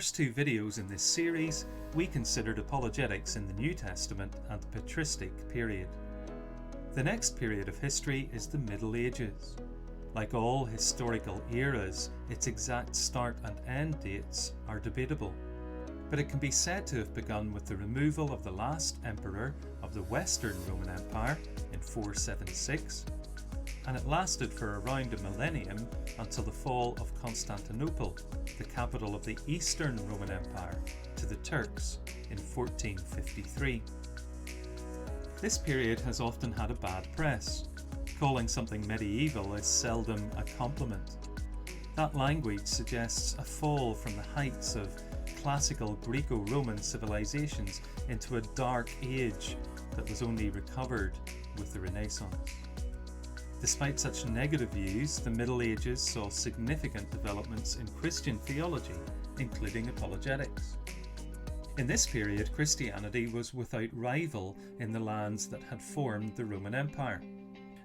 first two videos in this series, we considered apologetics in the New Testament and the patristic period. The next period of history is the Middle Ages. Like all historical eras, its exact start and end dates are debatable, but it can be said to have begun with the removal of the last emperor of the Western Roman Empire in 476, and it lasted for around a millennium until the fall of Constantinople, the capital of the Eastern Roman Empire, to the Turks in 1453. This period has often had a bad press. Calling something medieval is seldom a compliment. That language suggests a fall from the heights of classical Greco-Roman civilizations into a dark age that was only recovered with the Renaissance. Despite such negative views, the Middle Ages saw significant developments in Christian theology, including apologetics. In this period, Christianity was without rival in the lands that had formed the Roman Empire.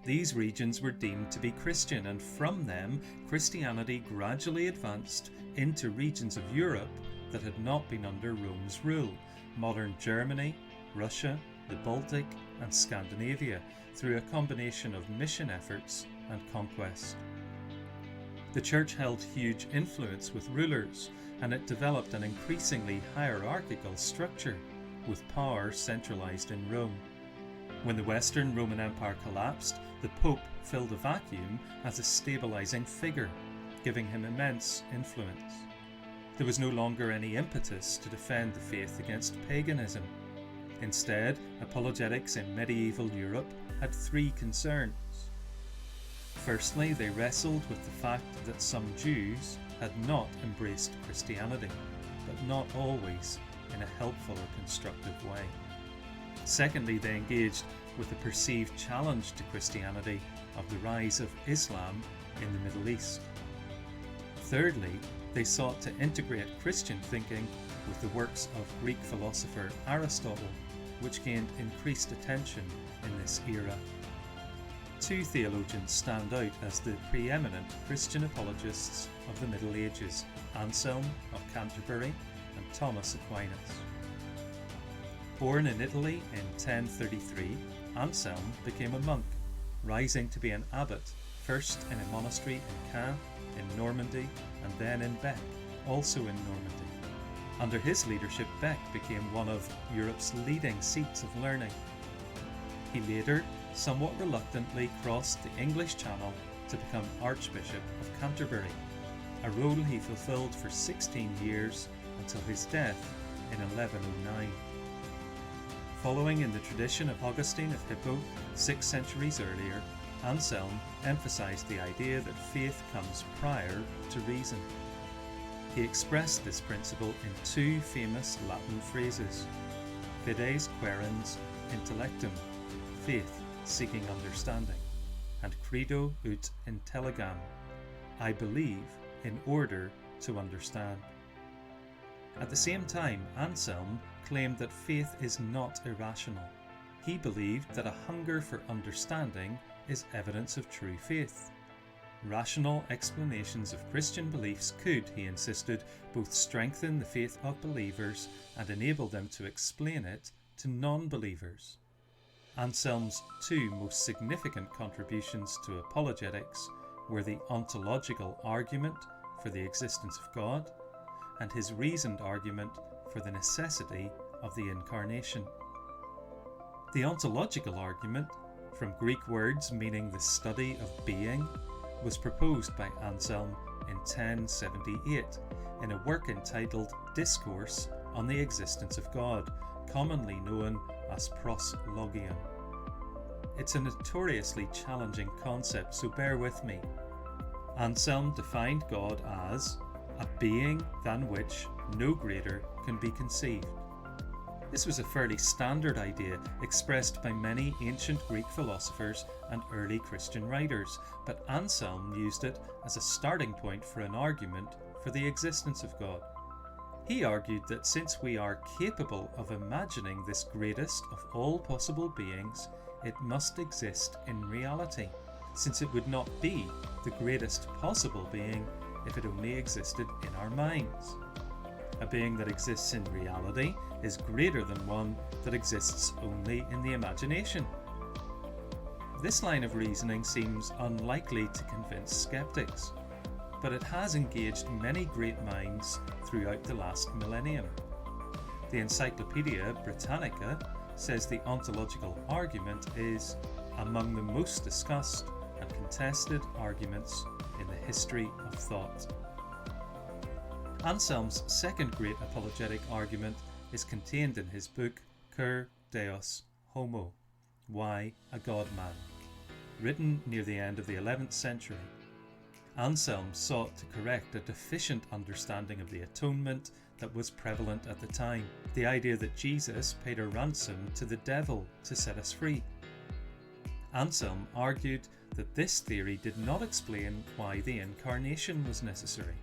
These regions were deemed to be Christian, and from them, Christianity gradually advanced into regions of Europe that had not been under Rome's rule: modern Germany, Russia, the Baltic, and Scandinavia, through a combination of mission efforts and conquest. The Church held huge influence with rulers, and it developed an increasingly hierarchical structure, with power centralized in Rome. When the Western Roman Empire collapsed, the Pope filled a vacuum as a stabilizing figure, giving him immense influence. There was no longer any impetus to defend the faith against paganism. Instead, apologetics in medieval Europe had three concerns. Firstly, they wrestled with the fact that some Jews had not embraced Christianity, but not always in a helpful or constructive way. Secondly, they engaged with the perceived challenge to Christianity of the rise of Islam in the Middle East. Thirdly, they sought to integrate Christian thinking with the works of Greek philosopher Aristotle, which gained increased attention in this era. Two theologians stand out as the preeminent Christian apologists of the Middle Ages: Anselm of Canterbury and Thomas Aquinas. Born in Italy in 1033, Anselm became a monk, rising to be an abbot, first in a monastery in Caen, in Normandy, and then in Bec, also in Normandy. Under his leadership, Bec became one of Europe's leading seats of learning. He later, somewhat reluctantly, crossed the English Channel to become Archbishop of Canterbury, a role he fulfilled for 16 years until his death in 1109. Following in the tradition of Augustine of Hippo 6 centuries earlier, Anselm emphasized the idea that faith comes prior to reason. He expressed this principle in two famous Latin phrases: fides quaerens intellectum, faith seeking understanding, and credo ut intelligam, I believe in order to understand. At the same time, Anselm claimed that faith is not irrational. He believed that a hunger for understanding is evidence of true faith. Rational explanations of Christian beliefs could, he insisted, both strengthen the faith of believers and enable them to explain it to non-believers. Anselm's two most significant contributions to apologetics were the ontological argument for the existence of God and his reasoned argument for the necessity of the Incarnation. The ontological argument, from Greek words meaning the study of being, was proposed by Anselm in 1078 in a work entitled Discourse on the Existence of God, commonly known as proslogion. It's a notoriously challenging concept, so bear with me. Anselm defined God as a being than which no greater can be conceived. This was a fairly standard idea expressed by many ancient Greek philosophers and early Christian writers, but Anselm used it as a starting point for an argument for the existence of God. He argued that since we are capable of imagining this greatest of all possible beings, it must exist in reality, since it would not be the greatest possible being if it only existed in our minds. a being that exists in reality is greater than one that exists only in the imagination. This line of reasoning seems unlikely to convince skeptics, but it has engaged many great minds throughout the last millennium. The Encyclopaedia Britannica says the ontological argument is among the most discussed and contested arguments in the history of thought. Anselm's second great apologetic argument is contained in his book Cur Deus Homo, Why a God-Man, written near the end of the 11th century. Anselm sought to correct a deficient understanding of the atonement that was prevalent at the time, the idea that Jesus paid a ransom to the devil to set us free. Anselm argued that this theory did not explain why the incarnation was necessary.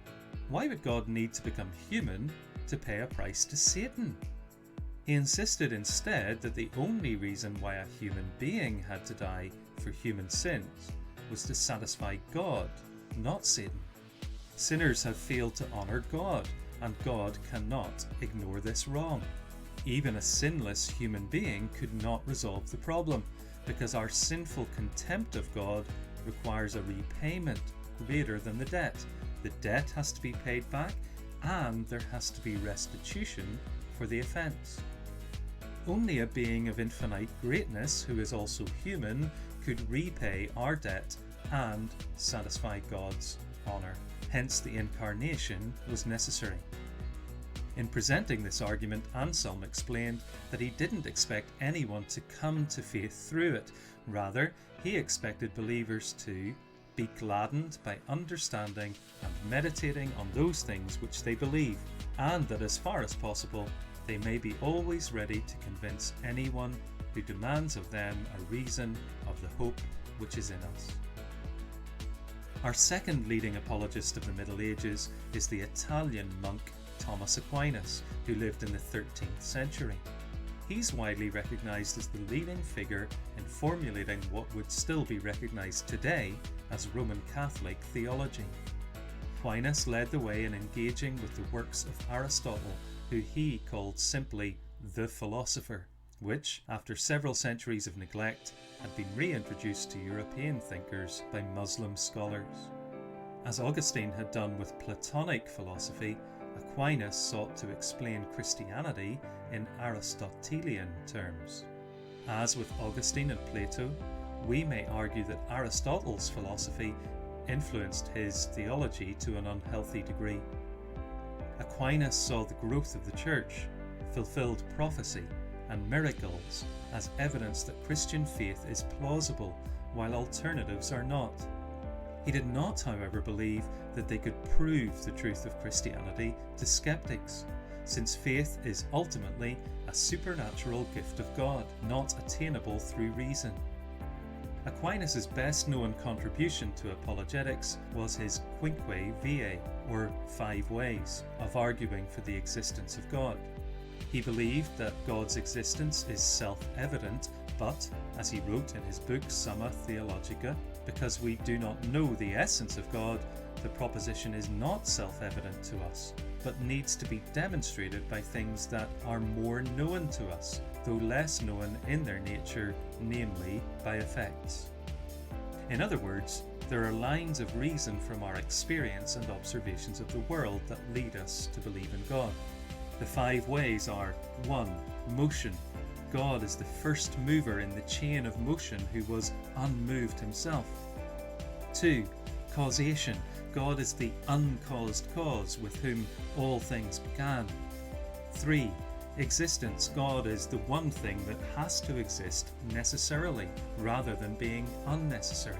Why would God need to become human to pay a price to Satan? He insisted instead that the only reason why a human being had to die for human sins was to satisfy God, not Satan. Sinners have failed to honour God, and God cannot ignore this wrong. Even a sinless human being could not resolve the problem, because our sinful contempt of God requires a repayment greater than the debt. The debt has to be paid back, and there has to be restitution for the offence. Only a being of infinite greatness, who is also human, could repay our debt and satisfy God's honour. Hence, the incarnation was necessary. In presenting this argument, Anselm explained that he didn't expect anyone to come to faith through it. Rather, he expected believers to be gladdened by understanding and meditating on those things which they believe, and that as far as possible, they may be always ready to convince anyone who demands of them a reason of the hope which is in us. Our second leading apologist of the Middle Ages is the Italian monk Thomas Aquinas, who lived in the 13th century. He's widely recognised as the leading figure in formulating what would still be recognised today as Roman Catholic theology. Aquinas led the way in engaging with the works of Aristotle, who he called simply the philosopher, which, after several centuries of neglect, had been reintroduced to European thinkers by Muslim scholars. As Augustine had done with Platonic philosophy, Aquinas sought to explain Christianity in Aristotelian terms. As with Augustine and Plato, we may argue that Aristotle's philosophy influenced his theology to an unhealthy degree. Aquinas saw the growth of the Church, fulfilled prophecy, and miracles as evidence that Christian faith is plausible, while alternatives are not. He did not, however, believe that they could prove the truth of Christianity to skeptics, since faith is ultimately a supernatural gift of God, not attainable through reason. Aquinas' best known contribution to apologetics was his Quinque Viae, or 5 ways, of arguing for the existence of God. He believed that God's existence is self-evident, but, as he wrote in his book Summa Theologica, because we do not know the essence of God, the proposition is not self-evident to us, but needs to be demonstrated by things that are more known to us, though less known in their nature, namely by effects. In other words, there are lines of reason from our experience and observations of the world that lead us to believe in God. The 5 ways are: 1. Motion. God is the first mover in the chain of motion who was unmoved himself. 2. Causation. God is the uncaused cause with whom all things began. 3. Existence. God is the one thing that has to exist necessarily, rather than being unnecessary.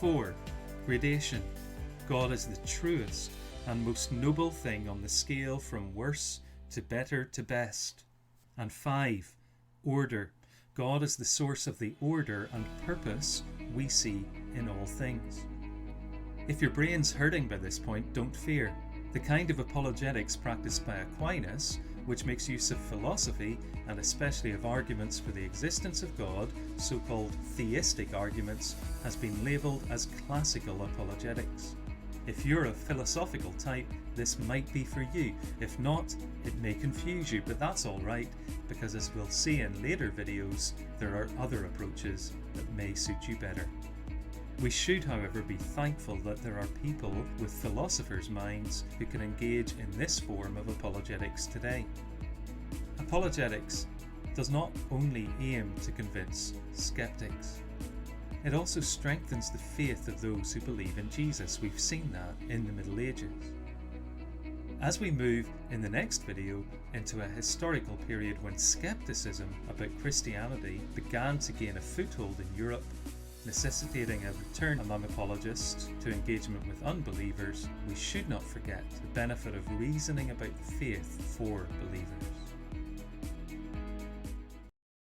4. Gradation. God is the truest and most noble thing on the scale from worse to better to best. And 5. Order. God is the source of the order and purpose we see in all things. If your brain's hurting by this point, don't fear. The kind of apologetics practiced by Aquinas, which makes use of philosophy and especially of arguments for the existence of God, so-called theistic arguments, has been labelled as classical apologetics. If you're a philosophical type, this might be for you. If not, it may confuse you, but that's alright, because as we'll see in later videos, there are other approaches that may suit you better. We should, however, be thankful that there are people with philosophers' minds who can engage in this form of apologetics today. Apologetics does not only aim to convince skeptics. It also strengthens the faith of those who believe in Jesus. We've seen that in the Middle Ages. As we move in the next video into a historical period when skepticism about Christianity began to gain a foothold in Europe, necessitating a return among apologists to engagement with unbelievers, we should not forget the benefit of reasoning about faith for believers.